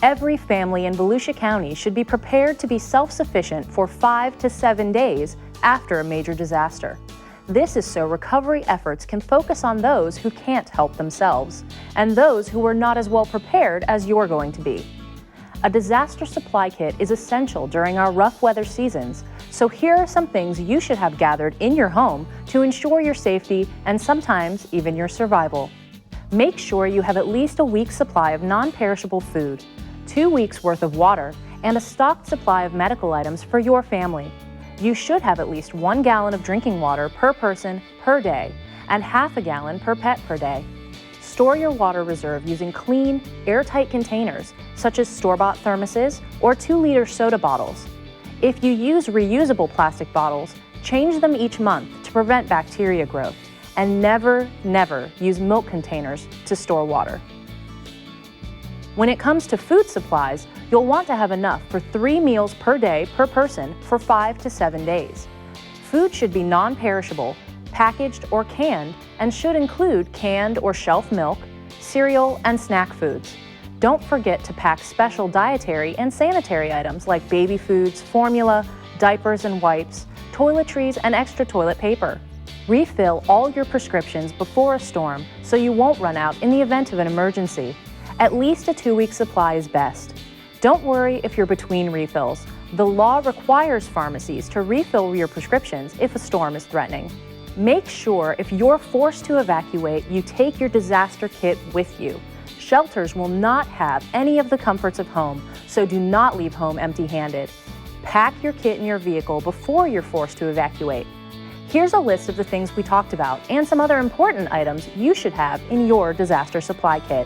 Every family in Volusia County should be prepared to be self-sufficient for 5 to 7 days after a major disaster. This is so recovery efforts can focus on those who can't help themselves and those who are not as well prepared as you're going to be. A disaster supply kit is essential during our rough weather seasons, so here are some things you should have gathered in your home to ensure your safety and sometimes even your survival. Make sure you have at least a week's supply of non-perishable food, 2 weeks' worth of water, and a stocked supply of medical items for your family. You should have at least 1 gallon of drinking water per person per day and half a gallon per pet per day. Store your water reserve using clean, airtight containers such as store-bought thermoses or 2-liter soda bottles. If you use reusable plastic bottles, change them each month to prevent bacteria growth. And never use milk containers to store water. When it comes to food supplies, you'll want to have enough for 3 meals per day per person for 5 to 7 days. Food should be non-perishable, packaged or canned, and should include canned or shelf milk, cereal, and snack foods. Don't forget to pack special dietary and sanitary items like baby foods, formula, diapers and wipes, toiletries, and extra toilet paper. Refill all your prescriptions before a storm so you won't run out in the event of an emergency. At least a 2-week supply is best. Don't worry if you're between refills. The law requires pharmacies to refill your prescriptions if a storm is threatening. Make sure if you're forced to evacuate, you take your disaster kit with you. Shelters will not have any of the comforts of home, so do not leave home empty-handed. Pack your kit in your vehicle before you're forced to evacuate. Here's a list of the things we talked about and some other important items you should have in your disaster supply kit.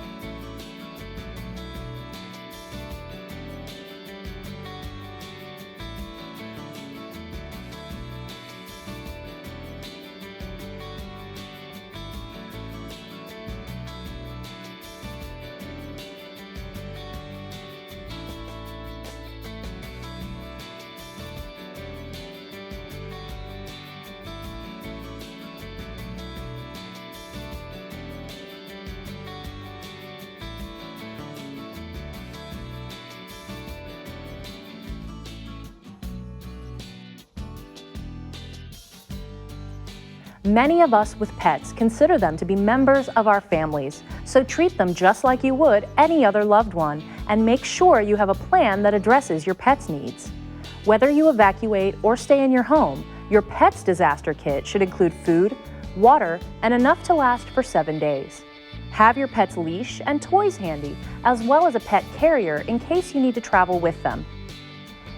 Many of us with pets consider them to be members of our families, so treat them just like you would any other loved one and make sure you have a plan that addresses your pet's needs. Whether you evacuate or stay in your home, your pet's disaster kit should include food, water, and enough to last for 7 days. Have your pet's leash and toys handy, as well as a pet carrier in case you need to travel with them.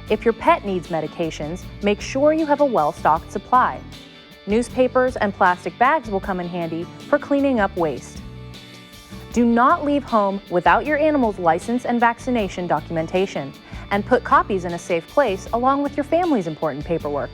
If your pet needs medications, make sure you have a well-stocked supply. Newspapers and plastic bags will come in handy for cleaning up waste. Do not leave home without your animal's license and vaccination documentation, and put copies in a safe place along with your family's important paperwork.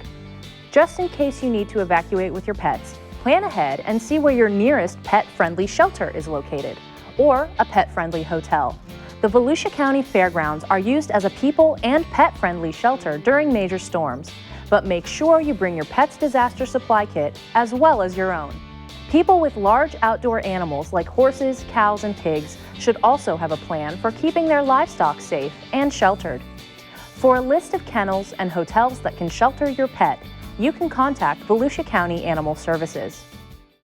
Just in case you need to evacuate with your pets, plan ahead and see where your nearest pet-friendly shelter is located, or a pet-friendly hotel. The Volusia County Fairgrounds are used as a people and pet-friendly shelter during major storms, but make sure you bring your pet's disaster supply kit as well as your own. People with large outdoor animals like horses, cows, and pigs should also have a plan for keeping their livestock safe and sheltered. For a list of kennels and hotels that can shelter your pet, you can contact Volusia County Animal Services.